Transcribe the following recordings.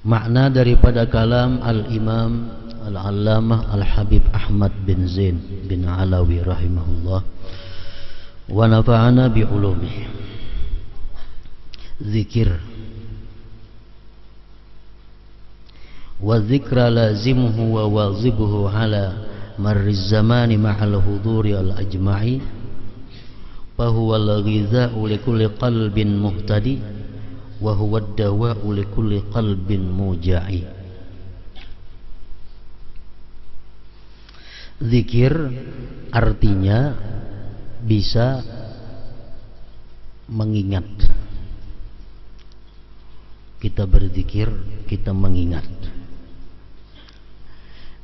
Makna daripada kalam Al-Imam Al-Allamah Al-Habib Ahmad bin Zain bin Alawi rahimahullah wa nafa'ana bi ulumihi. Zikir wa dzikra lazimuhu wa wazibuhu ala marriz zamani ma'al huduri al-ajma'i fa huwa al-ghidha'u likulli qalbin muhtadi wa huwa ad-dawa'u likulli qalbin muja'i. Zikir artinya bisa mengingat. Kita berzikir, kita mengingat.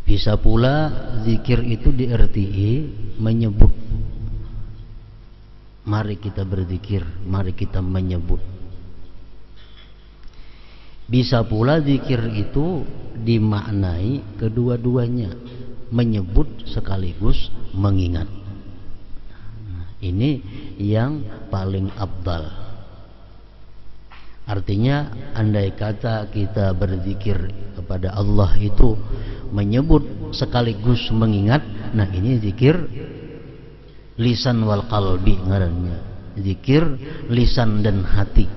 Bisa pula zikir itu diarti menyebut. Mari kita berzikir, mari kita menyebut. Bisa pula zikir itu dimaknai kedua-duanya, menyebut sekaligus mengingat. Ini yang paling afdal. Artinya andai kata kita berzikir kepada Allah itu menyebut sekaligus mengingat, nah ini zikir lisan wal qalbi ngarannya. Zikir lisan dan hati.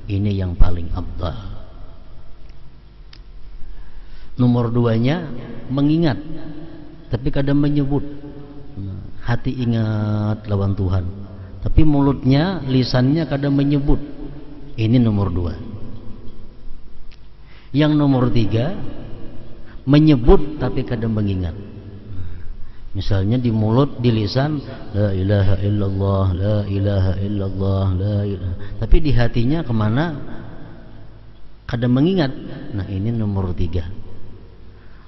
Ini yang paling afdal. Nomor duanya mengingat, tapi kadang menyebut. Hati ingat lawan Tuhan, tapi mulutnya, lisannya kadang menyebut. Ini nomor 2. Yang nomor 3, menyebut tapi kadang mengingat. Misalnya di mulut, di lisan, la ilaha illallah, la ilaha illallah, la ilaha. Tapi di hatinya kemana? Kadang mengingat. Nah ini nomor 3.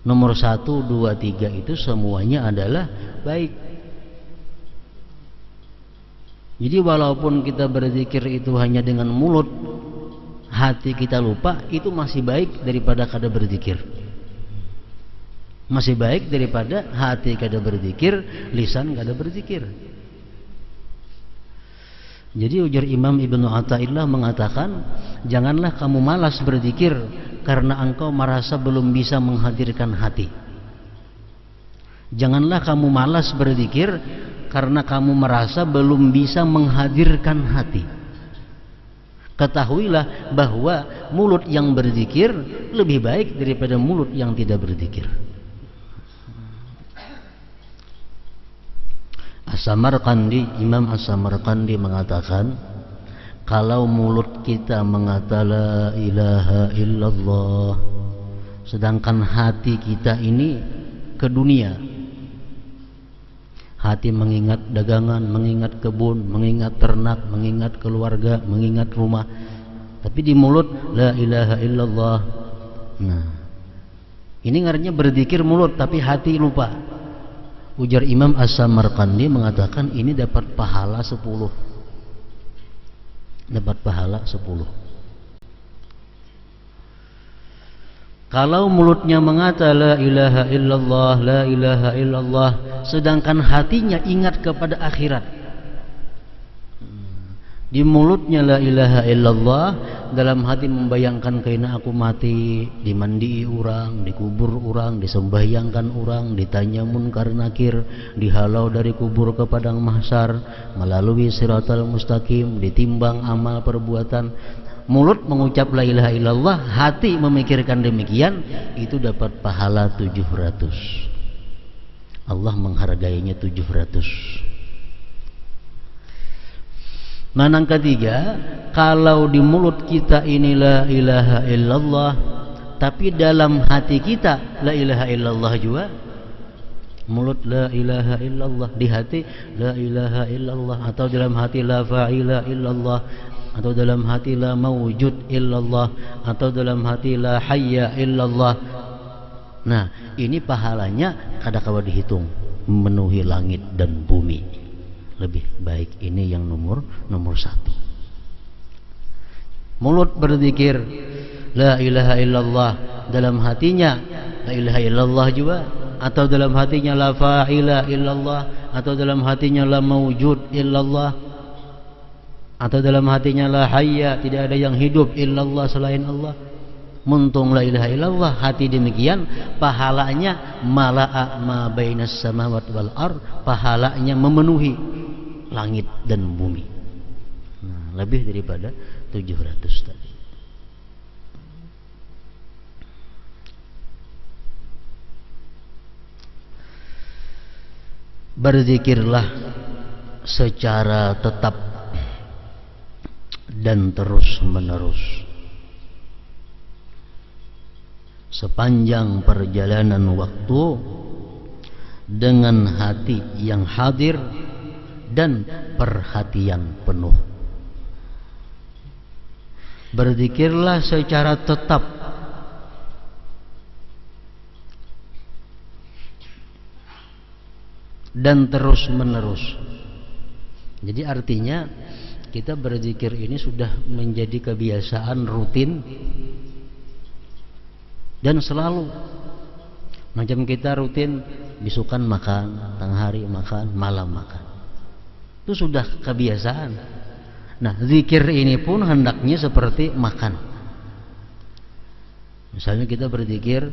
Nomor 1, 2, 3 itu semuanya adalah baik. Jadi walaupun kita berzikir itu hanya dengan mulut, hati kita lupa, itu masih baik daripada kada berzikir. Masih baik daripada hati kada berzikir, lisan kada berzikir. Jadi ujar Imam Ibnu Athaillah mengatakan, janganlah kamu malas berzikir karena engkau merasa belum bisa menghadirkan hati. Janganlah kamu malas berzikir karena kamu merasa belum bisa menghadirkan hati. Ketahuilah bahwa mulut yang berzikir lebih baik daripada mulut yang tidak berzikir. Imam As-Samarqandi mengatakan, kalau mulut kita mengata la ilaha illallah, sedangkan hati kita ini ke dunia, hati mengingat dagangan, mengingat kebun, mengingat ternak, mengingat keluarga, mengingat rumah, tapi di mulut la ilaha illallah. Nah, ini artinya berzikir mulut tapi hati lupa. Ujar Imam As-Samarqandi mengatakan ini dapat pahala 10. Dapat pahala 10. Kalau mulutnya mengata la ilaha illallah, la ilaha illallah, sedangkan hatinya ingat kepada akhirat. Di mulutnya la ilaha illallah, dalam hati membayangkan kaina aku mati, dimandii orang, dikubur orang, disembahyangkan orang, ditanya munkar nakir, dihalau dari kubur ke padang mahsyar, melalui siratal mustaqim, ditimbang amal perbuatan. Mulut mengucap la ilaha illallah, hati memikirkan demikian, itu dapat pahala 700. Allah menghargainya 700. Nah, yang ketiga, kalau di mulut kita ini la ilaha illallah, tapi dalam hati kita la ilaha illallah juga. Mulut la ilaha illallah, di hati la ilaha illallah, atau dalam hati la fa'ila illallah, atau dalam hati la mawjud illallah, atau dalam hati la hayya illallah. Nah, ini pahalanya kadang-kadang dihitung memenuhi langit dan bumi. Lebih baik ini yang nomor 1. Mulut berzikir la ilaha illallah, dalam hatinya la ilaha illallah juga, atau dalam hatinya la fa'ila illallah, atau dalam hatinya la mawjud illallah, atau dalam hatinya la hayya, tidak ada yang hidup illallah selain Allah. Muntung la ilaha illallah, hati demikian, pahalanya mala'a ma bainas samawati wal ard, pahalanya memenuhi langit dan bumi. Nah, lebih daripada 700 tadi. Berzikirlah secara tetap dan terus menerus sepanjang perjalanan waktu dengan hati yang hadir dan perhatian penuh. Berzikirlah secara tetap dan terus menerus. Jadi artinya kita berzikir ini sudah menjadi kebiasaan rutin dan selalu. Macam kita rutin bisukan makan, tengah hari makan, malam makan. Itu sudah kebiasaan. Nah, zikir ini pun hendaknya seperti makan. Misalnya kita berzikir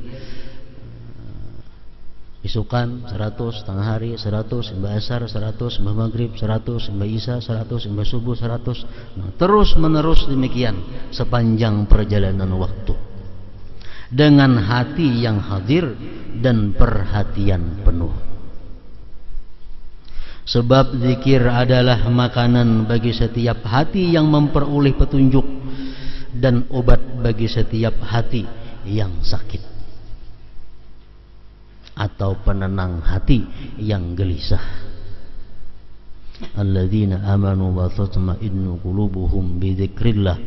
bisukan 100, tengah hari 100, sembah asar 100, sembah maghrib 100, sembah isya 100, sembah subuh 100. Nah, terus menerus demikian sepanjang perjalanan waktu dengan hati yang hadir dan perhatian penuh. Sebab zikir adalah makanan bagi setiap hati yang memperoleh petunjuk dan obat bagi setiap hati yang sakit atau penenang hati yang gelisah. Alladzina amanu wa tatma'innu qulubuhum bi dzikrillah,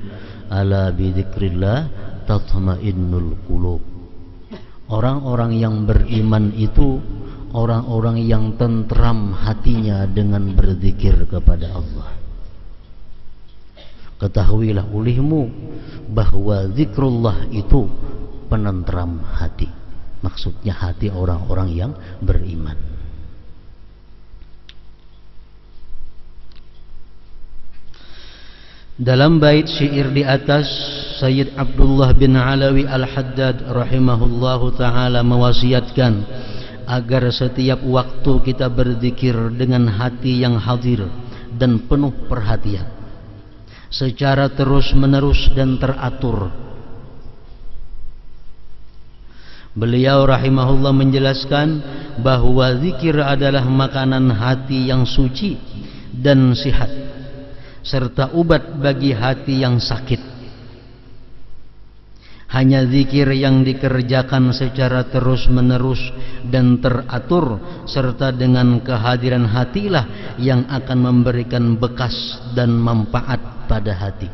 ala bi dzikrillah tatma'innul qulub. Orang-orang yang beriman itu orang-orang yang tentram hatinya dengan berzikir kepada Allah. Ketahuilah olehmu bahwa zikrullah itu penentram hati. Maksudnya hati orang-orang yang beriman. Dalam bait syair di atas, Sayyid Abdullah bin Alawi Al-Haddad rahimahullahu ta'ala mewasiatkan agar setiap waktu kita berzikir dengan hati yang hadir dan penuh perhatian, secara terus menerus dan teratur. Beliau rahimahullah menjelaskan bahwa zikir adalah makanan hati yang suci dan sihat, serta obat bagi hati yang sakit. Hanya zikir yang dikerjakan secara terus menerus dan teratur serta dengan kehadiran hatilah yang akan memberikan bekas dan manfaat pada hati.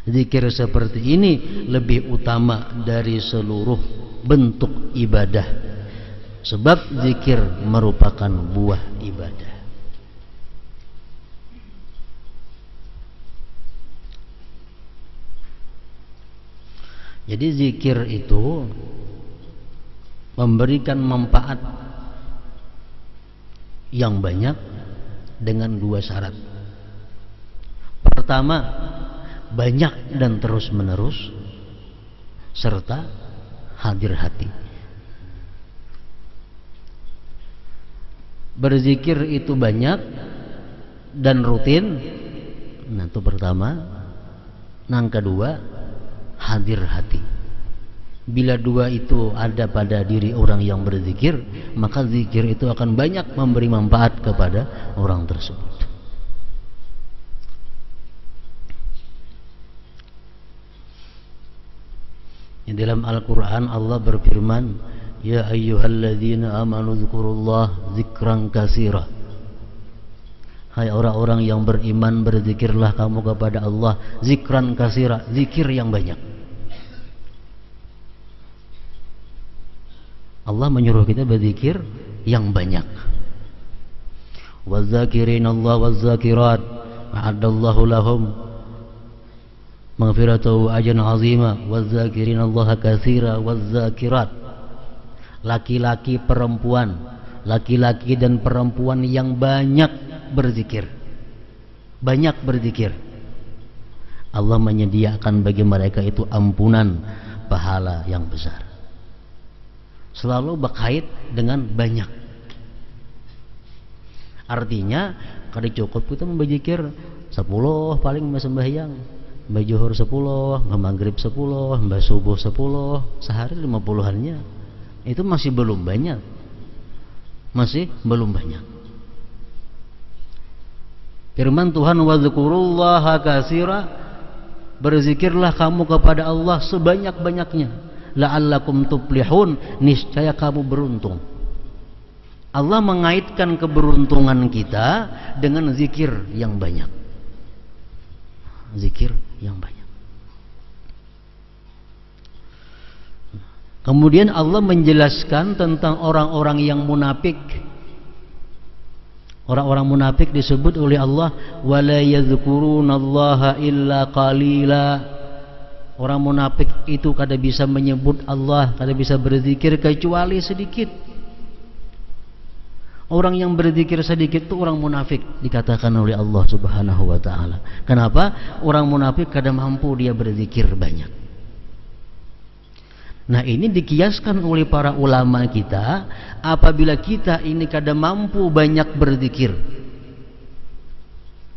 Zikir seperti ini lebih utama dari seluruh bentuk ibadah, sebab zikir merupakan buah ibadah. Jadi zikir itu memberikan manfaat yang banyak dengan dua syarat. Pertama, banyak dan terus menerus, serta hadir hati. Berzikir itu banyak dan rutin. Nah, itu pertama. Yang kedua, hadir hati. Bila dua itu ada pada diri orang yang berzikir, maka zikir itu akan banyak memberi manfaat kepada orang tersebut. Di dalam Al-Quran Allah berfirman, ya ayyuhalladzina amanu dzkurullah dzikran katsira. Hai orang-orang yang beriman, berzikirlah kamu kepada Allah zikran katsira, zikir yang banyak. Allah menyuruh kita berzikir yang banyak. Wazzakirinallah wazzakirat a'addallahu lahum maghfiratahu ajran azima wazzakirinallah katsira wazzakirat. Laki-laki dan perempuan yang banyak berzikir. Banyak berzikir. Allah menyediakan bagi mereka itu ampunan, pahala yang besar. Selalu berkait dengan banyak. Artinya kada cukup kita membazikir 10 paling sembahyang, mbah zuhur 10, mbah maghrib 10, mbah subuh 10, sehari 50-annya. Itu masih belum banyak. Masih belum banyak. Firman Tuhan, wadzkurullaha katsira, berzikirlah kamu kepada Allah sebanyak-banyaknya, la'allakum tuflihun, niscaya kamu beruntung. Allah mengaitkan keberuntungan kita dengan zikir yang banyak. Zikir yang banyak. Kemudian Allah menjelaskan tentang orang-orang yang munafik. Orang-orang munafik disebut oleh Allah, wala yadhkurunallaha illa qalila. Orang munafik itu kada bisa menyebut Allah, kada bisa berzikir kecuali sedikit. Orang yang berzikir sedikit itu orang munafik, dikatakan oleh Allah Subhanahu wa taala. Kenapa? Orang munafik kada mampu dia berzikir banyak. Nah, ini dikiaskan oleh para ulama kita, apabila kita ini kada mampu banyak berzikir,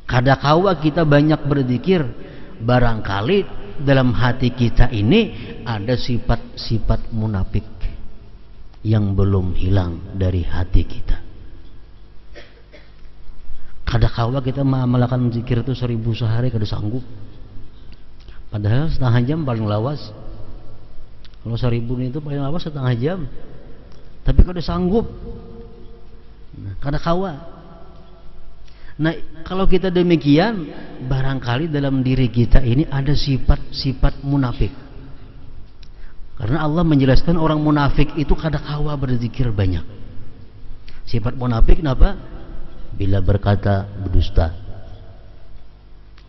kada kawa kita banyak berzikir, barangkali dalam hati kita ini ada sifat-sifat munafik yang belum hilang dari hati kita. Kada kawa kita mengamalkan zikir itu 1000 sehari kada sanggup. Padahal setengah jam paling lawas. Kalau 1000 itu paling lawas setengah jam. Tapi kada sanggup. Nah, kada kawa. Nah, kalau kita demikian, barangkali dalam diri kita ini ada sifat-sifat munafik. Karena Allah menjelaskan orang munafik itu kada kawa berzikir banyak. Sifat munafik kenapa? Bila berkata berdusta,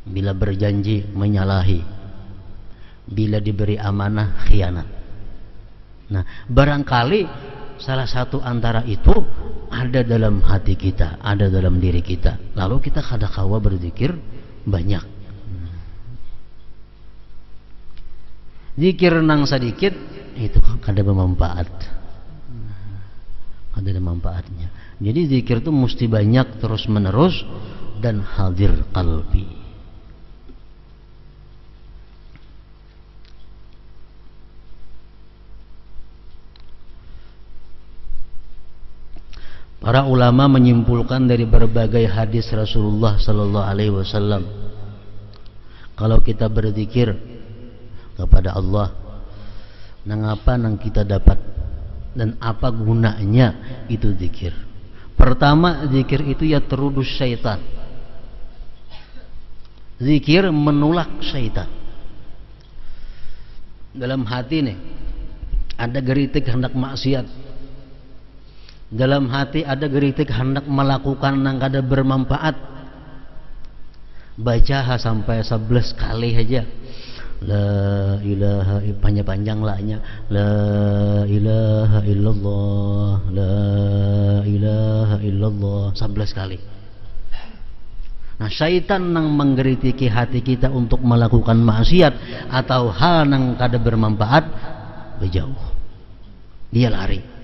bila berjanji menyalahi, bila diberi amanah khianat. Nah, barangkali salah satu antara itu ada dalam hati kita, ada dalam diri kita. Lalu kita kada kawa berzikir banyak. Zikir nang sedikit itu kada bermanfaat. Kada ada manfaatnya. Jadi zikir itu mesti banyak, terus menerus, dan hadir qalbi. Para ulama menyimpulkan dari berbagai hadis Rasulullah sallallahu alaihi wasallam, kalau kita berzikir kepada Allah, nang apa nang kita dapat dan apa gunanya itu zikir. Pertama, zikir itu ya terudus syaitan. Zikir menolak syaitan. Dalam hati nih ada geritik hendak maksiat. Dalam hati ada geritik hendak melakukan yang kada bermanfaat. Baca sampai 11 kali aja. La ilaha, panjang-panjang lahnya. La ilaha illallah, la ilaha illallah 11 kali. Nah, syaitan yang menggeritiki hati kita untuk melakukan maksiat atau hal yang kada bermanfaat, berjauh. Dia lari.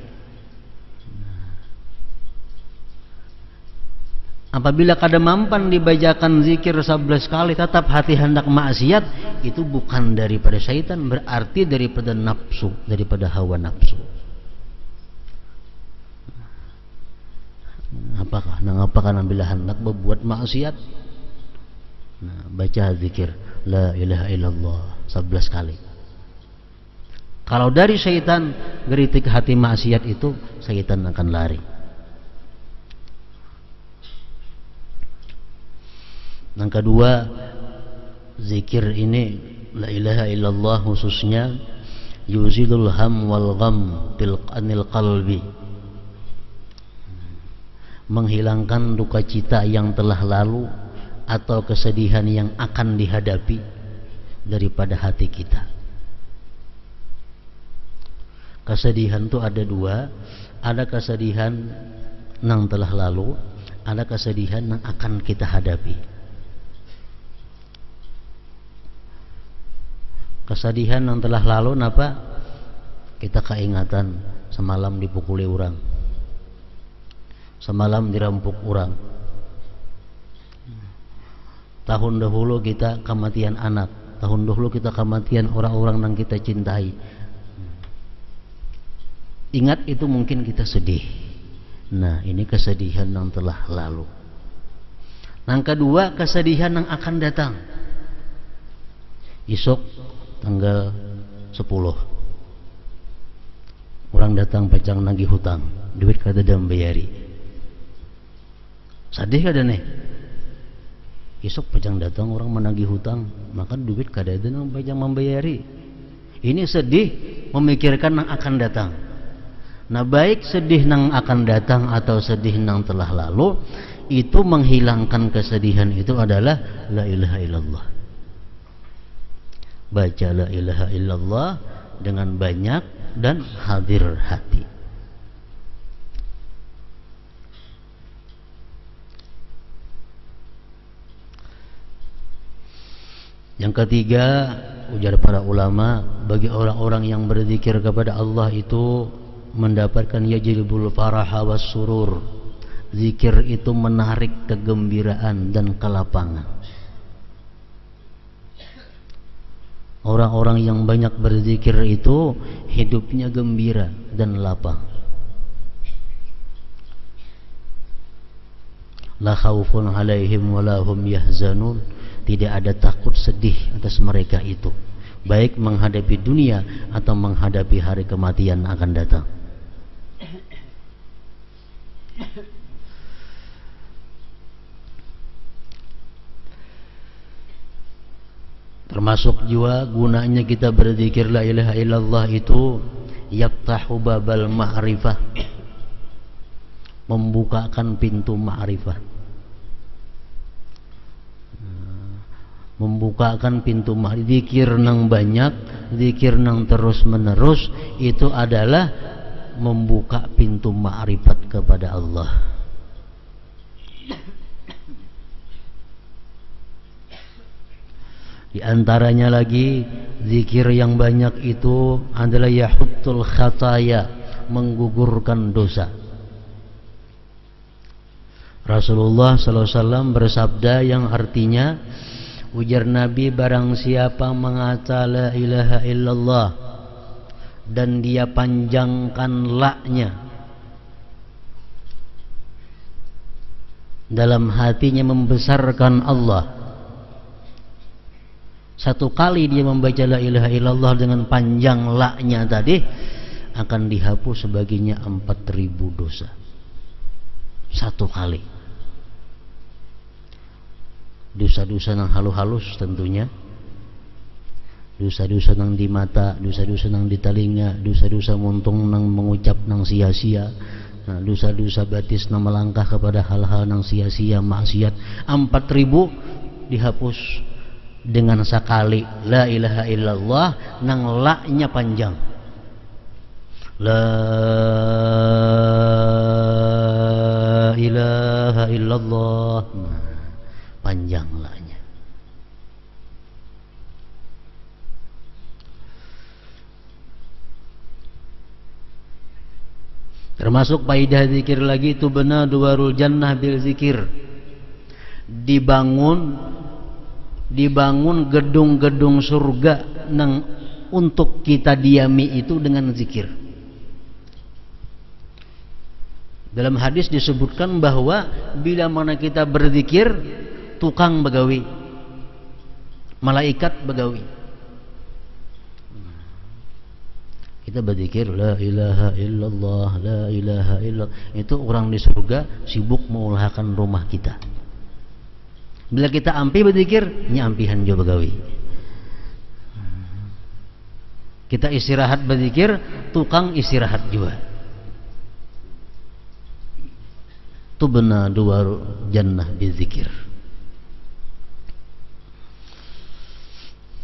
Apabila kada mampan dibacakan zikir 11 kali tetap hati hendak maksiat, itu bukan daripada syaitan, berarti daripada nafsu, daripada hawa nafsu. Apakah bila hendak berbuat maksiat? Nah, baca zikir la ilaha illallah 11 kali. Kalau dari syaitan geritik hati maksiat itu, syaitan akan lari. Yang kedua, zikir ini la ilaha illallah khususnya yuzilul ham wal gham anil qalbi, menghilangkan duka cita yang telah lalu atau kesedihan yang akan dihadapi daripada hati kita. Kesedihan itu ada dua, ada kesedihan yang telah lalu, ada kesedihan yang akan kita hadapi. Kesedihan yang telah lalu napa? Kita keingatan semalam dipukuli orang, semalam dirampok orang, tahun dahulu kita kematian anak, tahun dahulu kita kematian orang-orang yang kita cintai. Ingat itu mungkin kita sedih. Nah, ini kesedihan yang telah lalu. Yang kedua, kesedihan yang akan datang. Esok tanggal 10 orang datang pacang nagih hutang, duit kada dan bayari. Sedih kada nih? Esok pacang datang orang menagih hutang, maka duit kada dan pacang membayari. Ini sedih memikirkan yang akan datang. Nah, baik sedih yang akan datang atau sedih yang telah lalu, itu menghilangkan kesedihan itu adalah la ilaha illallah. Baca la ilaha illallah dengan banyak dan hadir hati. Yang ketiga, ujar para ulama, bagi orang-orang yang berzikir kepada Allah itu mendapatkan yajlibul faraha was surur. Zikir itu menarik kegembiraan dan kelapangan. Orang-orang yang banyak berzikir itu hidupnya gembira dan lapang. La khaufun alaihim wala hum yahzanun. Tidak ada takut sedih atas mereka itu, baik menghadapi dunia atau menghadapi hari kematian akan datang. Termasuk juga gunanya kita berzikir la ilaha illallah itu yaftahu babal ma'rifah, membukakan pintu ma'rifah, membukakan pintu ma'rifah. Zikir nang banyak, zikir nang terus menerus itu adalah membuka pintu ma'rifat kepada Allah. Di antaranya lagi zikir yang banyak itu adalah yahuttul khataya, menggugurkan dosa. Rasulullah SAW bersabda yang artinya, ujar Nabi, barang siapa mengata la ilaha illallah dan dia panjangkan la-nya, dalam hatinya membesarkan Allah. Satu kali dia membaca la ilaha illallah dengan panjang la-nya tadi, akan dihapus sebagiannya 4.000 dosa. Satu kali. Dosa-dosa yang halus-halus tentunya, dosa-dosa yang di mata, dosa-dosa yang di telinga, dosa-dosa muntung yang mengucap yang sia-sia, nah, dosa-dosa batis yang melangkah kepada hal-hal yang sia-sia, maksiat, 4.000 dihapus dengan sekali la ilaha illallah nang la-nya panjang. La ilaha illallah, nah, panjang la-nya. Termasuk faidah zikir lagi itu benar duwarul jannah bil zikir. Dibangun gedung-gedung surga nang untuk kita diami itu dengan zikir. Dalam hadis disebutkan bahwa bila mana kita berzikir, tukang begawi, malaikat begawi. Kita berzikir la ilaha illallah, la ilaha illallah, itu orang di surga sibuk mengulahkan rumah kita. Bila kita ampi berzikir, nyampihan jo begawi. Kita istirahat berzikir, tukang istirahat juga. Tubna duwar jannah bizikir.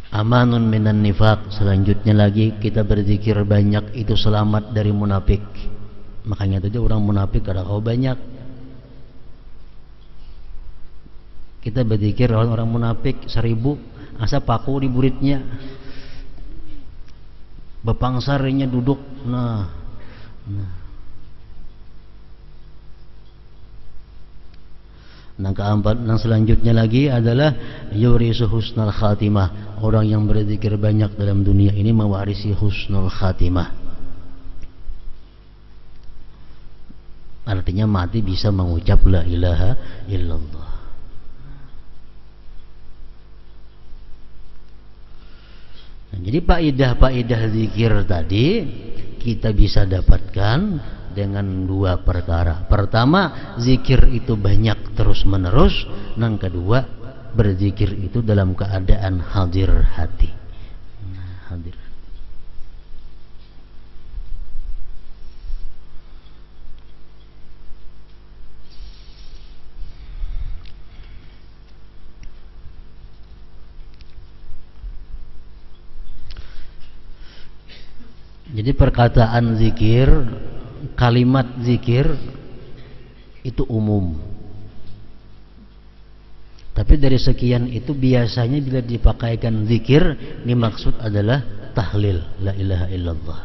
Amanun minan nifaq. Selanjutnya lagi kita berzikir banyak itu selamat dari munafik. Makanya saja orang munafik kada kau banyak. Kita berzikir orang munafik 1000 asa paku di buritnya. bepangsarinya duduk. Nah. Nah, keempat, yang selanjutnya lagi adalah yurisu husnul khatimah. Orang yang berzikir banyak dalam dunia ini mewarisi husnul khatimah. Artinya mati bisa mengucap la ilaha illallah. Nah, jadi faedah zikir tadi kita bisa dapatkan dengan dua perkara. Pertama, zikir itu banyak terus menerus. Yang kedua, berzikir itu dalam keadaan hadir hati. Hadir. Jadi perkataan zikir, kalimat zikir itu umum. Tapi dari sekian itu biasanya bila dipakaikan zikir, dimaksud adalah tahlil la ilaha illallah.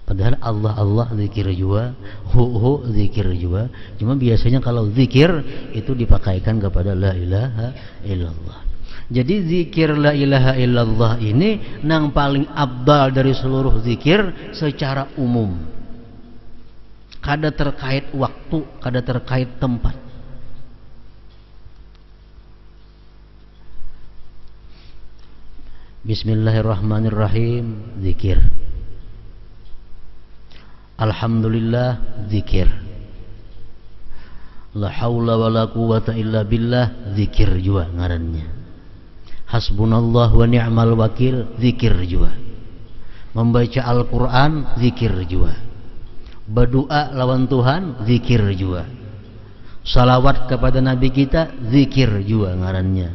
Padahal Allah Allah zikir juga, hu zikir juga. Cuma biasanya kalau zikir itu dipakaikan kepada la ilaha illallah. Jadi zikir la ilaha illallah ini yang paling abdal dari seluruh zikir secara umum. Kada terkait waktu, kada terkait tempat. Bismillahirrahmanirrahim, zikir. Alhamdulillah, zikir. La haula wala quwata illa billah, zikir juga ngarannya. Hasbunallah wa ni'mal wakil, zikir juga. Membaca Al-Quran, zikir juga. Berdoa lawan Tuhan, zikir juga. Salawat kepada Nabi kita, zikir juga ngarannya.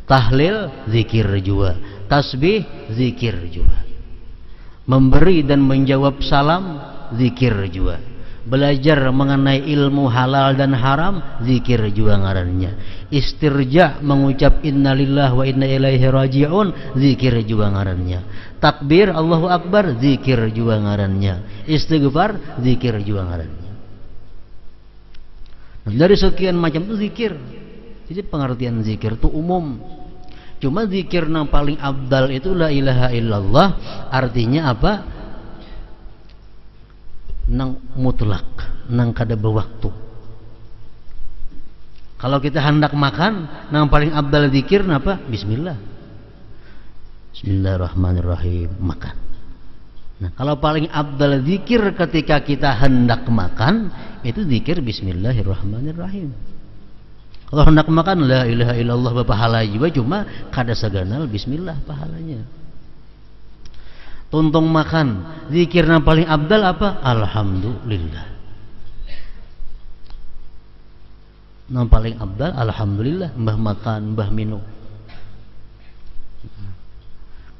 Tahlil, zikir juga. Tasbih, zikir juga. Memberi dan menjawab salam, zikir juga. Belajar mengenai ilmu halal dan haram, zikir juga ngarannya. Istirja, mengucap innalillah wa inna ilaihi raji'un, zikir juga ngarannya. Takbir Allahu Akbar, zikir juga ngarannya. Istighfar, zikir juga ngarannya. Nah, dari sekian macam itu zikir. Jadi pengertian zikir itu umum. Cuma zikir yang paling abdal itu la ilaha illallah. Artinya apa? Nang mutlak, nang kada berwaktu. Kalau kita hendak makan, nang paling abdal zikir apa? Bismillah. Bismillahirrahmanirrahim, makan. Nah, kalau paling abdal zikir ketika kita hendak makan, itu zikir Bismillahirrahmanirrahim. Kalau hendak makan la ilaha illallah berpahala juga, cuma kada saganal bismillah pahalanya. Tuntung makan, zikir yang paling abdal apa? Alhamdulillah. Yang paling abdal alhamdulillah, mbah makan, mbah minum.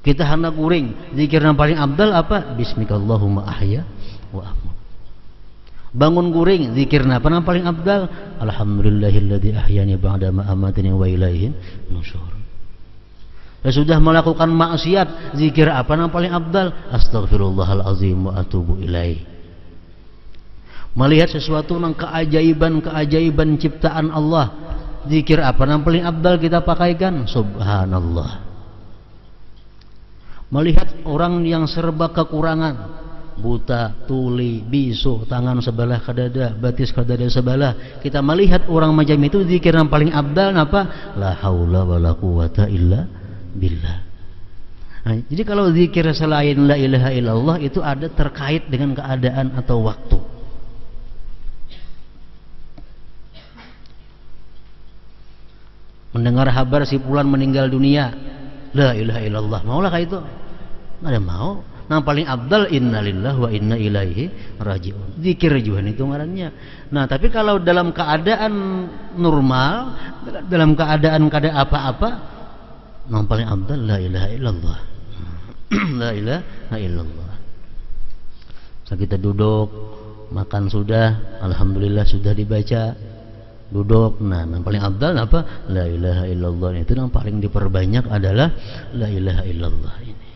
Kita hendak guring, zikir yang paling abdal apa? Bismikallahumma ahya wa amut. Bangun guring, zikir apa yang paling abdal? Alhamdulillahilladzi ahyani ba'da ma amatani wa ilaihi nusyur. Sudah melakukan maksiat, zikir apa yang paling abdal? Astaghfirullahalazim wa atubu ilaih. Melihat sesuatu yang keajaiban ciptaan Allah, zikir apa yang paling abdal kita pakaikan? Subhanallah. Melihat orang yang serba kekurangan, buta, tuli, bisu, tangan sebelah ke dada, batis ke dada sebelah, kita melihat orang macam itu, zikir yang paling abdal apa? La haula wala quwata illa billah. Nah, jadi kalau zikir selain la ilaha illallah itu ada terkait dengan keadaan atau waktu. Mendengar kabar si fulan meninggal dunia, la ilaha illallah, maulah kayak itu? Nggak ada mau. Nah, paling abdal innalillahi wa inna ilaihi raji'un. Zikir juga itu ngarannya. Nah, tapi kalau dalam keadaan normal, dalam keadaan kada apa-apa, yang paling abdal la ilaha illallah. La ilaha illallah. So, kita duduk, makan sudah, alhamdulillah sudah dibaca, duduk. Nah, yang paling abdal apa? La ilaha illallah. Itu yang paling diperbanyak adalah la ilaha illallah ini.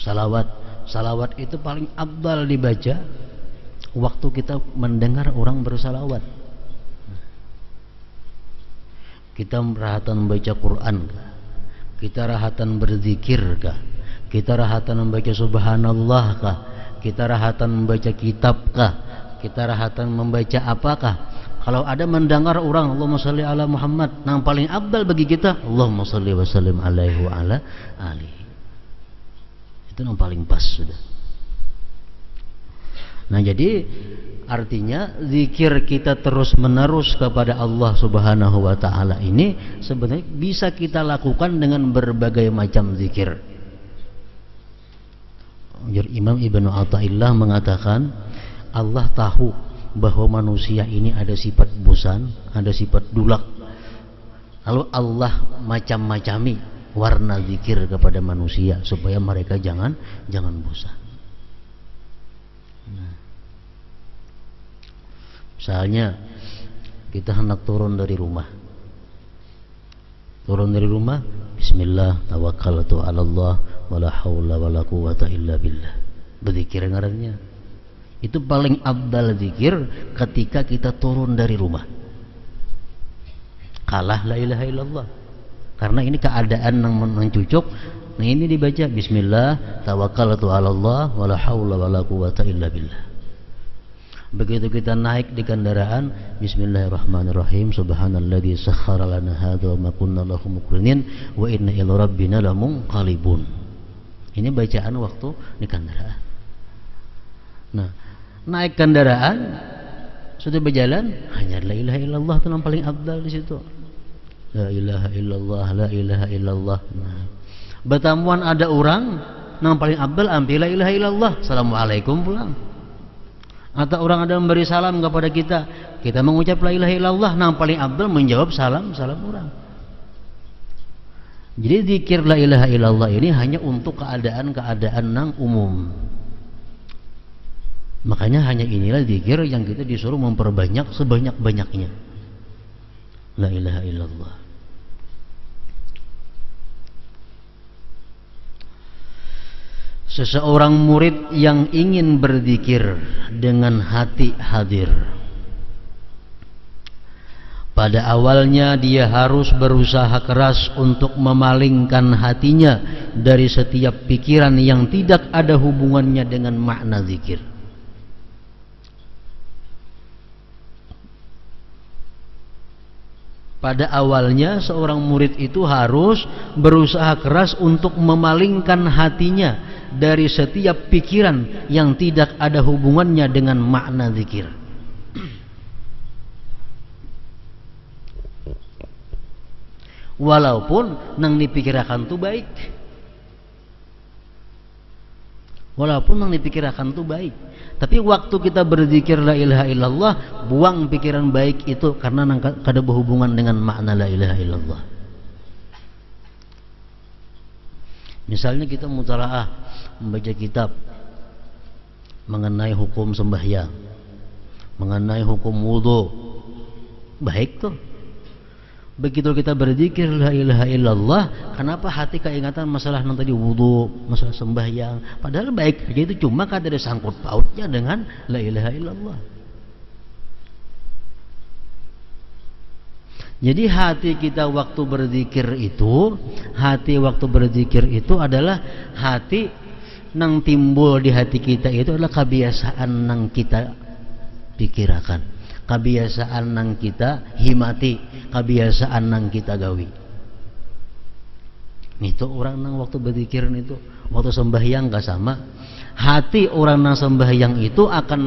Salawat itu paling afdal dibaca waktu kita mendengar orang bersalawat. Kita rahatan membaca Quran kah? Kita rahatan berzikir kah? Kita rahatan membaca subhanallah kah? Kita rahatan membaca kitab kah? Kita rahatan membaca apakah? Kalau ada mendengar orang Allahumma shalli ala Muhammad, yang paling afdal bagi kita Allahumma shalli wa sallim alaihi wa ala alihi. Itu yang paling pas sudah. Nah, jadi artinya zikir kita terus menerus kepada Allah Subhanahu wa taala ini sebenarnya bisa kita lakukan dengan berbagai macam zikir. Imam Ibnu Athaillah mengatakan Allah tahu bahwa manusia ini ada sifat bosan, ada sifat dulak. Lalu Allah macam-macami warna zikir kepada manusia supaya mereka jangan bosan. Nah, misalnya kita hendak turun dari rumah, bismillah tawakkaltu 'ala Allah wala haula wala quwata illa billah. Berzikir ngarannya. Itu paling afdal zikir ketika kita turun dari rumah. Kalah la ilaha illallah. Karena ini keadaan yang mencucuk. Nah, ini dibaca bismillah tawakkaltu 'ala Allah wala haula wala quwata illa billah. Begitu kita naik di kendaraan, bismillahirrahmanirrahim, subhanalladzi sakhkhara lana hadza wa ma kunna lahu muqrinin wa inna ila rabbina lamunqalibun. Ini bacaan waktu di kendaraan. Nah, naik kendaraan sudah berjalan, hanya la ilaha illallah itu yang paling afdal di situ. La ilaha illallah, la ilaha illallah. Nah, bertamuan ada orang, yang paling afdal ambil la ilaha illallah, assalamualaikum pulang. Atau orang ada memberi salam kepada kita mengucap la ilaha illallah, yang paling afdal menjawab salam orang. Jadi zikir la ilaha illallah ini hanya untuk keadaan-keadaan yang umum. Makanya hanya inilah zikir yang kita disuruh memperbanyak sebanyak-banyaknya. La ilaha illallah. Seseorang murid yang ingin berzikir dengan hati hadir, pada awalnya dia harus berusaha keras untuk memalingkan hatinya dari setiap pikiran yang tidak ada hubungannya dengan makna zikir. Pada awalnya seorang murid itu harus berusaha keras untuk memalingkan hatinya dari setiap pikiran yang tidak ada hubungannya dengan makna zikir. Walaupun nang dipikirkan tu baik. Tapi waktu kita berzikir la ilaha illallah, buang pikiran baik itu karena kada berhubungan dengan makna la ilaha illallah. Misalnya kita mutalaah membaca kitab mengenai hukum sembahyang, mengenai hukum wudu, baik tuh. Begitu kita berzikir la ilaha illallah, kenapa hati keingatan masalah yang tadi wudu, masalah sembahyang, padahal baik aja itu, cuma kada ada sangkut pautnya dengan la ilaha illallah. Jadi hati kita waktu berzikir itu adalah hati yang timbul di hati kita itu adalah kebiasaan yang kita pikirkan, kebiasaan yang kita himati, kebiasaan yang kita gawi. Itu orang yang waktu berzikiran itu, waktu sembahyang gak sama. Hati orang yang sembahyang itu akan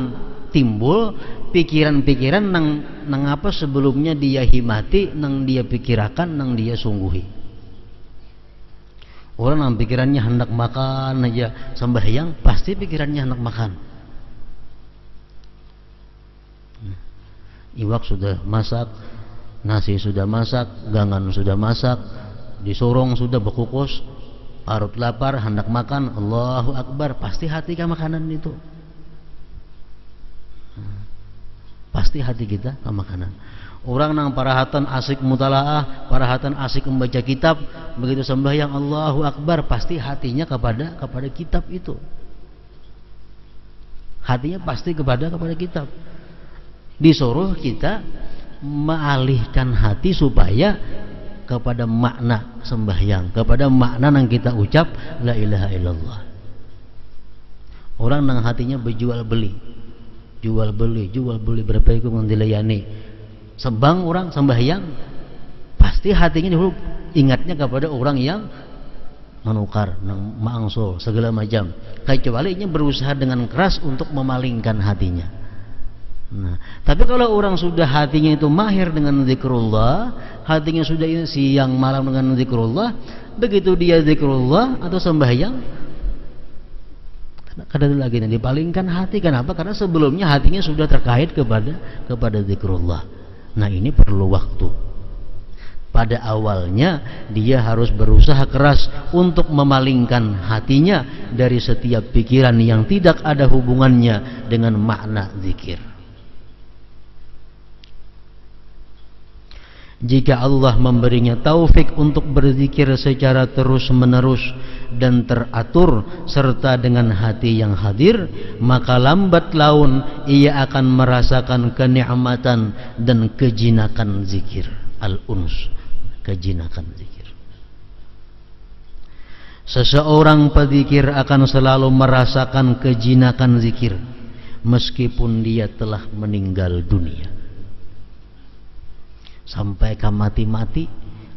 timbul pikiran-pikiran nang apa sebelumnya dia himati, nang dia pikirkan, nang dia sungguhi. Orang yang pikirannya hendak makan aja sembahyang, pasti pikirannya hendak makan. Iwak sudah masak, nasi sudah masak, gangan sudah masak, disorong sudah berkukus, parut lapar, hendak makan, Allahu Akbar, pasti hati ke makanan itu. Pasti hati kita ke makanan. Orang nang parahatan asik mutalaah, parahatan asik membaca kitab, begitu sembahyang Allahu Akbar pasti hatinya kepada kitab itu. Hatinya pasti kepada kitab. Disuruh kita mengalihkan hati supaya kepada makna sembahyang, kepada makna yang kita ucap la ilaha illallah. Orang nang hatinya berjual beli, jual beli berapa itu dilayani. Sembang orang sembahyang pasti hatinya dulu ingatnya kepada orang yang menukar, mangsul segala macam. Kecuali ini berusaha dengan keras untuk memalingkan hatinya. Nah, tapi kalau orang sudah hatinya itu mahir dengan zikrullah, hatinya sudah siang malam dengan zikrullah, begitu dia zikrullah atau sembahyang, kadang lagi dipalingkan hati. Kenapa? Karena sebelumnya hatinya sudah terkait kepada zikrullah. Nah, ini perlu waktu. Pada awalnya dia harus berusaha keras untuk memalingkan hatinya dari setiap pikiran yang tidak ada hubungannya dengan makna zikir. Jika Allah memberinya taufik untuk berzikir secara terus-menerus dan teratur serta dengan hati yang hadir, maka lambat laun ia akan merasakan kenikmatan dan kejinakan zikir. Al-uns, kejinakan zikir. Seseorang pedzikir akan selalu merasakan kejinakan zikir meskipun dia telah meninggal dunia. Sampai ke mati-mati,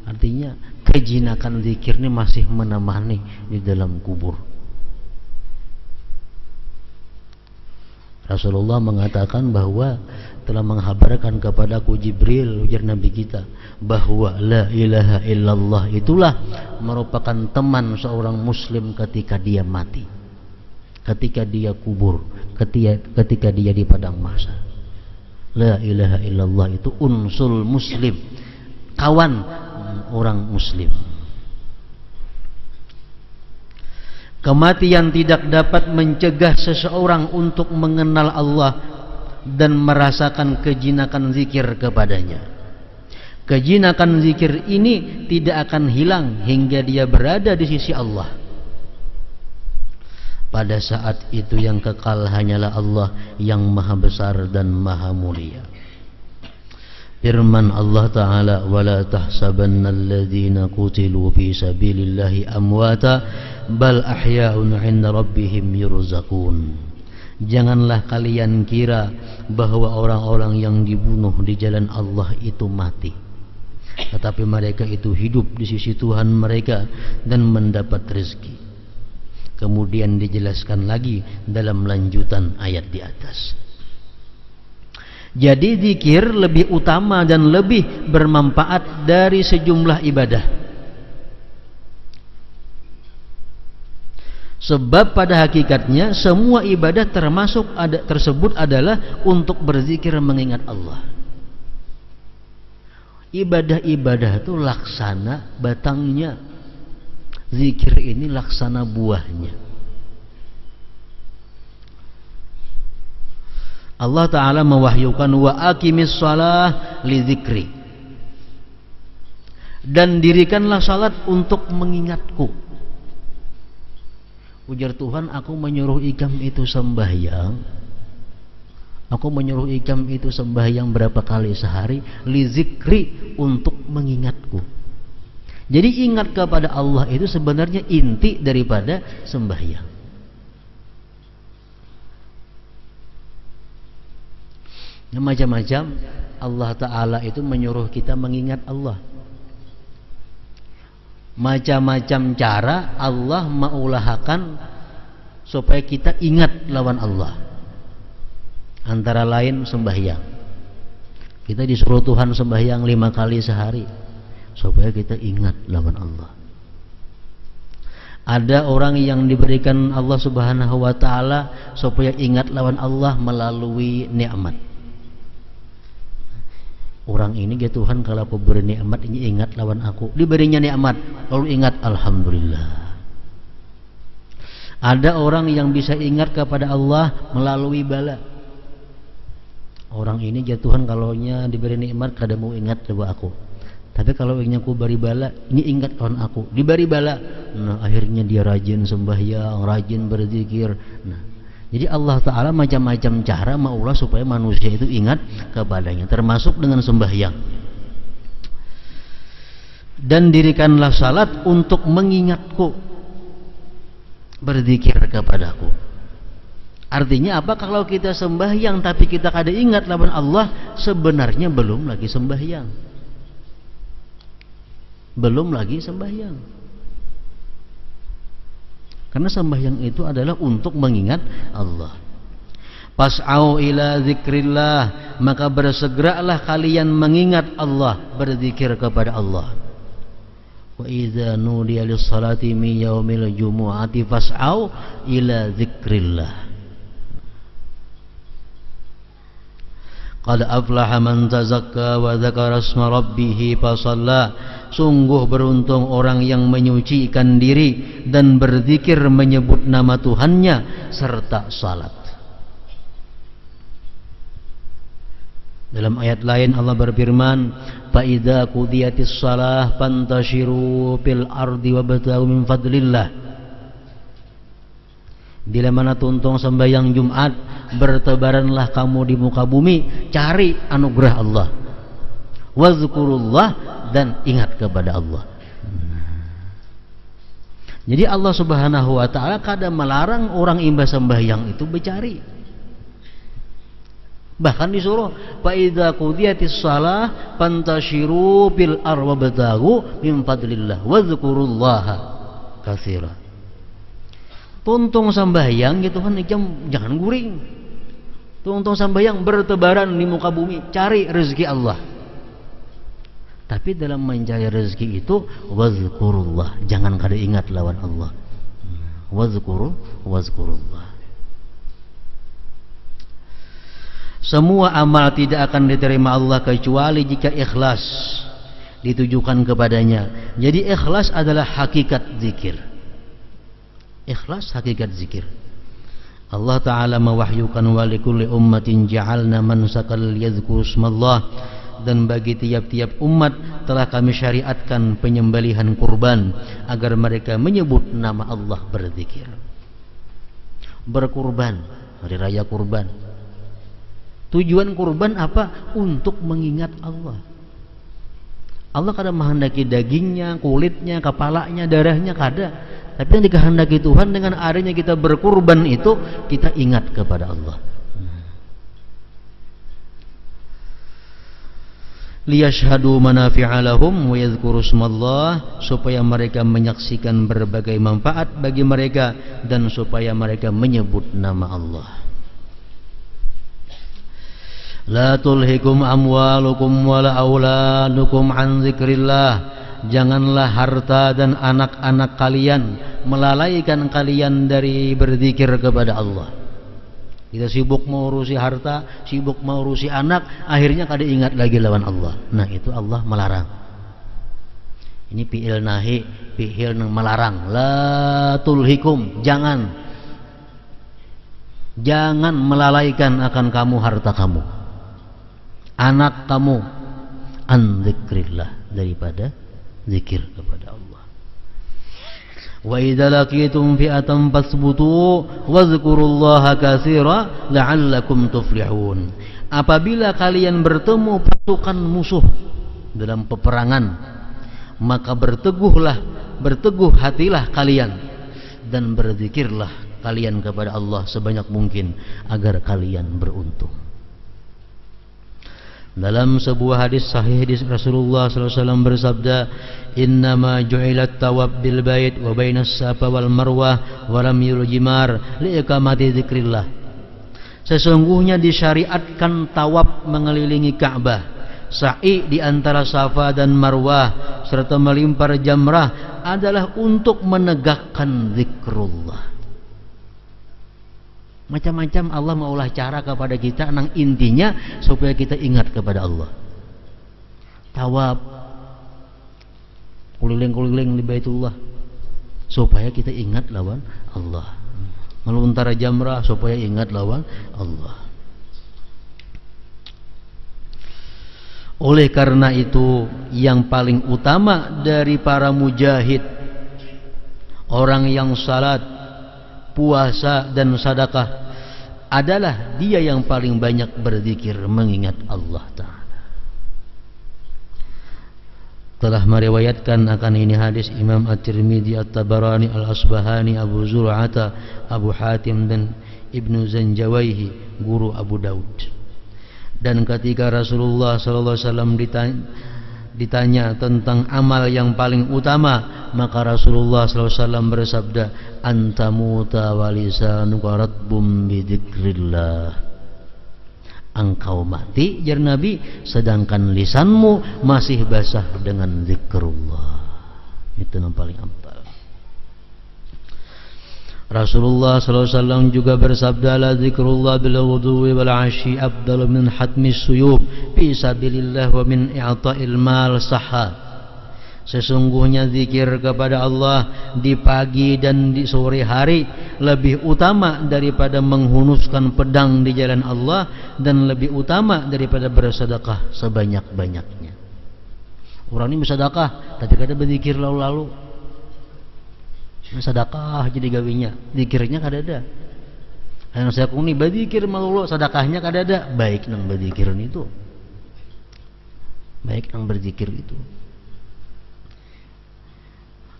artinya kejinakan zikir ini masih menemani di dalam kubur. Rasulullah mengatakan bahwa telah menghabarkan kepadaku Jibril, ujar Nabi kita, bahwa la ilaha illallah itulah merupakan teman seorang muslim ketika dia mati, ketika dia kubur, ketika dia di padang mahsyar. La ilaha illallah itu unsul muslim, kawan orang muslim. Kematian tidak dapat mencegah seseorang untuk mengenal Allah dan merasakan kejinakan zikir kepadanya. Kejinakan zikir ini tidak akan hilang hingga dia berada di sisi Allah. Pada saat itu yang kekal hanyalah Allah yang maha besar dan maha mulia. Firman Allah Ta'ala, وَلَا تَحْسَبَنَّ الَّذِينَ قُتِلُوا فِي سَبِيلِ اللَّهِ أَمْوَاتًا بَلْ أَحْيَاءٌ عِنْدَ رَبِّهِمْ يُرْزَقُونَ. Janganlah kalian kira bahwa orang-orang yang dibunuh di jalan Allah itu mati, tetapi mereka itu hidup di sisi Tuhan mereka dan mendapat rezeki. Kemudian dijelaskan lagi dalam lanjutan ayat di atas. Jadi zikir lebih utama dan lebih bermanfaat dari sejumlah ibadah. Sebab pada hakikatnya semua ibadah tersebut adalah untuk berzikir mengingat Allah. Ibadah-ibadah itu laksana batangnya, zikir ini laksana buahnya. Allah Ta'ala mewahyukan wa aqimis shalah li dzikri, dan dirikanlah salat untuk mengingatku. Ujar Tuhan, aku menyuruh ikam itu sembahyang, aku menyuruh ikam itu sembahyang berapa kali sehari, li dzikri, untuk mengingatku. Jadi ingat kepada Allah itu sebenarnya inti daripada sembahyang. Macam-macam Allah Ta'ala itu menyuruh kita mengingat Allah. Macam-macam cara Allah mengulahkan supaya kita ingat lawan Allah. Antara lain sembahyang. Kita disuruh Tuhan sembahyang 5 kali sehari supaya kita ingat lawan Allah. Ada orang yang diberikan Allah Subhanahu wa Ta'ala supaya ingat lawan Allah melalui nikmat. Orang ini ya Tuhan, kalau aku beri nikmat ini ingat lawan aku. Diberinya nikmat lalu ingat alhamdulillah. Ada orang yang bisa ingat kepada Allah melalui bala. Orang ini jatuhan kalaunya diberi nikmat kada mau ingat coba aku. Tapi kalau ingin aku beri bala, ini ingat kawan aku diberi bala. Nah, akhirnya dia rajin sembahyang, rajin berzikir. Nah, jadi Allah Ta'ala macam-macam cara maulah supaya manusia itu ingat kepadanya, termasuk dengan sembahyang. Dan dirikanlah salat untuk mengingatku, berzikir kepadaku. Artinya apa? Kalau kita sembahyang tapi kita kada ingat lawan Allah, sebenarnya belum lagi sembahyang. Belum lagi sembahyang. Karena sembahyang itu adalah untuk mengingat Allah. Pas'au ila zikrillah, maka bersegeralah kalian mengingat Allah, berzikir kepada Allah. Wa idza nudiya lis-salati min yaumil jumu'ati fas'au ila zikrillah. Qad aflaha man tazakka wa dzakara asma rabbih fasalla. Sungguh beruntung orang yang menyucikan diri dan berzikir menyebut nama Tuhannya serta salat. Dalam ayat lain Allah berfirman, fa idza qudiyatis shalah fantashiru fil ardi wabtaghu min fadlillah. Bila mana tuntung sembahyang Jumat, bertebaranlah kamu di muka bumi, cari anugerah Allah. Wazkurullah, dan ingat kepada Allah. Jadi Allah Subhanahu wa taala kadang melarang orang imba sembahyang itu bercari. Bahkan disuruh fa idza qudiyatis shalah fantashiru fil ardi wabtaghu min fadlillah wazkurullaha katsira. Tuntung sembahyang gitu kan jangan guring. Tuntung sembahyang bertebaran di muka bumi, cari rezeki Allah. Tapi dalam mencari rezeki itu wazkurullah, jangan kada ingat lawan Allah. Wazkurullah. Semua amal tidak akan diterima Allah kecuali jika ikhlas ditujukan kepadanya. Jadi ikhlas adalah hakikat zikir. Ikhlas hakikat zikir. Allah Ta'ala mewahyukan wa likulli ummatin ja'alna mansakal yadhkuru ismallah, dan bagi tiap-tiap umat telah kami syariatkan penyembelihan kurban agar mereka menyebut nama Allah, berzikir. Berkurban, hari raya kurban. Tujuan kurban apa? Untuk mengingat Allah. Allah kadang menghendaki dagingnya, kulitnya, kepalanya, darahnya kada. Tapi yang dikehendaki Tuhan dengan adanya kita berkurban itu, kita ingat kepada Allah. Liyashhadu manafi'a lahum wa yadhkuru ismallah, supaya mereka menyaksikan berbagai manfaat bagi mereka dan supaya mereka menyebut nama Allah. La tulhikum amwalukum wala auladukum an zikrillah. Janganlah harta dan anak-anak kalian melalaikan kalian dari berzikir kepada Allah. Kita sibuk mengurusi harta, sibuk mengurusi anak, akhirnya kada ingat lagi lawan Allah. Nah, itu Allah melarang. Ini fi'il nahi, fi'il melarang. La tulhikum, jangan melalaikan akan kamu harta kamu, anak kamu, an zikrillah, daripada zikir kepada Allah. Wa idza laqitum fi'atan fasbutu wazkurullaha katsira la'allakum tuflihun. Apabila kalian bertemu pasukan musuh dalam peperangan, maka berteguh hatilah kalian dan berzikirlah kalian kepada Allah sebanyak mungkin agar kalian beruntung. Dalam sebuah hadis sahih Rasulullah SAW bersabda, innama ju'ilat tawab bil bait wa bainas safa wal marwah wa ramyul jimar li iqamati dzikrillah. Sesungguhnya disyariatkan tawab mengelilingi Ka'bah, sa'i di antara Safa dan Marwah serta melempar jamrah adalah untuk menegakkan zikrullah. Macam-macam Allah maulah cara kepada kita, nang intinya supaya kita ingat kepada Allah. Tawab, keliling-keliling di Baitullah supaya kita ingat lawan Allah. Melontar jamrah supaya ingat lawan Allah. Oleh karena itu, yang paling utama dari para mujahid, orang yang salat, puasa dan sedekah, adalah dia yang paling banyak berzikir mengingat Allah Ta'ala. Telah meriwayatkan akan ini hadis Imam At-Tirmidzi, At-Tabarani, Al-Asbahani, Abu Zur'ata, Abu Hatim dan Ibnu Zanjawaihi, guru Abu Daud. Dan ketika Rasulullah SAW ditanya tentang amal yang paling utama, maka Rasulullah SAW bersabda, antamuta walisanuka ratbum bidzikrillah. Engkau mati, jar Nabi, sedangkan lisanmu masih basah dengan zikrullah. Itu yang paling afdal. Rasulullah SAW juga bersabda, la zikrullah bil ghudwi wal ashi afdalu min hatmis suyub fi sabilillah wa min i'ta'il mal sahha. Sesungguhnya zikir kepada Allah di pagi dan di sore hari lebih utama daripada menghunuskan pedang di jalan Allah, dan lebih utama daripada bersedekah sebanyak-banyaknya. Orang ini bersedekah tapi kada berzikir lalu-lalu. Sedekah jadi gawinya, zikirnya kada ada. Yang saya kuni berzikir malu, sedekahnya kada ada. Baik nang berzikiran itu. Baik nang berzikir itu.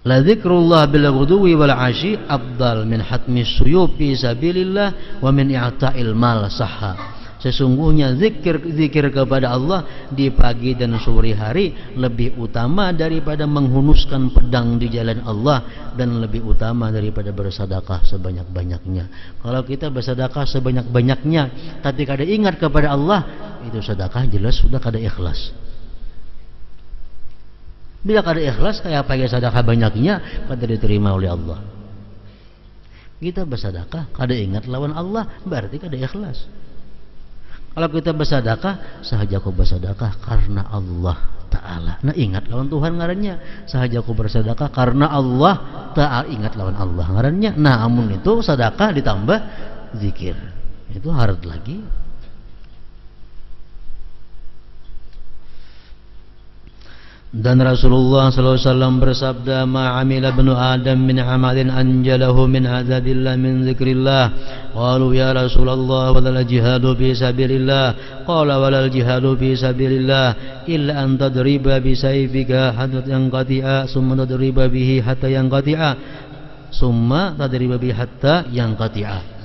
La zikrullah bil ghudwi wal ashi afdal min hatmis suyub fi sabilillah wa min i'ta'il mal sahha. Sesungguhnya zikir kepada Allah di pagi dan sore hari lebih utama daripada menghunuskan pedang di jalan Allah, dan lebih utama daripada bersedekah sebanyak-banyaknya. Kalau kita bersedekah sebanyak-banyaknya tapi kada ingat kepada Allah, itu sedekah jelas sudah kada ikhlas. Bila kada ikhlas, kayak apa ya sedekah banyaknya kada diterima oleh Allah. Kita bersedekah kada ingat lawan Allah, berarti kada ikhlas. Kalau kita bersedekah, sahaja aku bersedekah karena Allah Ta'ala. Nah, ingat lawan Tuhan ngarannya. Sahaja aku bersedekah karena Allah Ta'ala, ingat lawan Allah ngarannya. Nah, amun itu sedekah ditambah zikir, itu harus lagi. Dan Rasulullah SAW bersabda, ma'amila ibnu Adam min amalin anjalahu min azabillah min zikrillah. Qalu ya Rasulullah walal jihadu fi sabilillah. Qala walal jihadu fi sabilillah illa an tadriba bi sayfika hatta yanqati'a summa tadriba bihi hatta yanqati'a summa tadriba bihi hatta yanqati'a.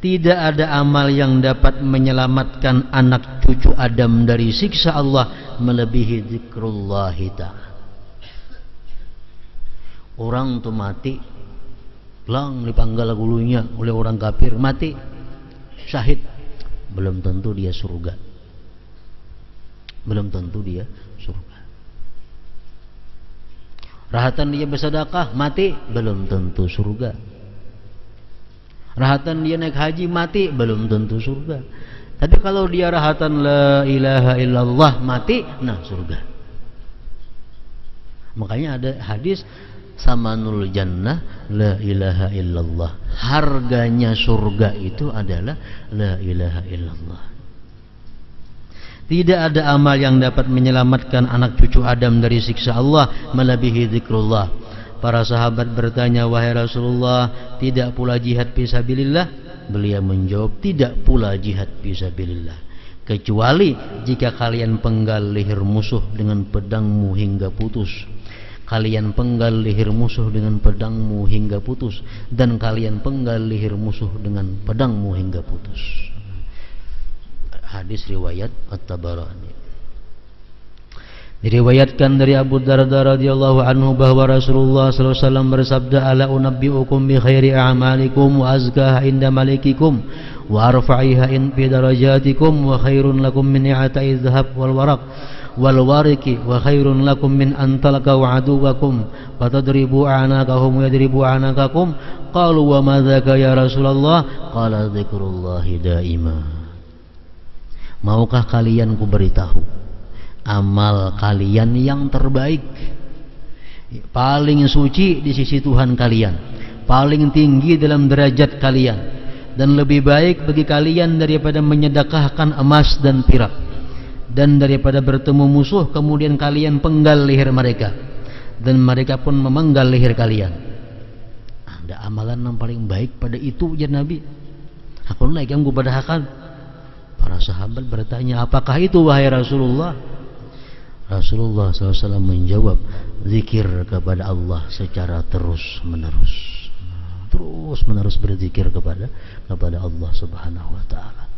Tidak ada amal yang dapat menyelamatkan anak cucu Adam dari siksa Allah melebihi zikrullah ta'ala. Orang tu mati lang dipanggal gulunya oleh orang kafir, mati syahid, belum tentu dia surga. Belum tentu dia surga. Rahatan dia bersedekah, mati, belum tentu surga. Rahatan dia naik haji, mati, belum tentu surga. Tapi kalau dia rahatan la ilaha illallah, mati, nah surga. Makanya ada hadis samanul jannah la ilaha illallah. Harganya surga itu adalah la ilaha illallah. Tidak ada amal yang dapat menyelamatkan anak cucu Adam dari siksa Allah melebihi zikrullah. Para sahabat bertanya, wahai Rasulullah, tidak pula jihad fisabilillah? Beliau menjawab, tidak pula jihad fisabilillah, kecuali jika kalian penggal leher musuh dengan pedangmu hingga putus. Kalian penggal leher musuh dengan pedangmu hingga putus, dan kalian penggal leher musuh dengan pedangmu hingga putus. Hadis riwayat At-Tabarani. Diriwayatkan dari Abu Darda radhiyallahu anhu bahwa Rasulullah sallallahu alaihi wasallam bersabda, ala unabbiukum bi khairi a'malikum wa azkaha inda malikikum wa arfa'iha in fi darajatikum wa khairun lakum min i'ta'i dhahab wal waraq wal wariki wa khairun lakum min an talaqaw aduwakum wa tadribu a'naqahum wa yadribu a'naqakum. Qalu wa ma dzaka ya Rasulullah? Qala dzikrullahi daima. Maukah kalian ku beritahu amal kalian yang terbaik, paling suci di sisi Tuhan kalian, paling tinggi dalam derajat kalian, dan lebih baik bagi kalian daripada menyedekahkan emas dan perak. dan daripada bertemu musuh kemudian kalian penggal leher mereka dan mereka pun memenggal leher kalian. Ada amalan yang paling baik pada itu ya Nabi. Aku naik yang gubadahakan. Para sahabat bertanya, apakah itu wahai Rasulullah? Rasulullah SAW menjawab, zikir kepada Allah secara terus menerus berzikir kepada Allah Subhanahu wa taala.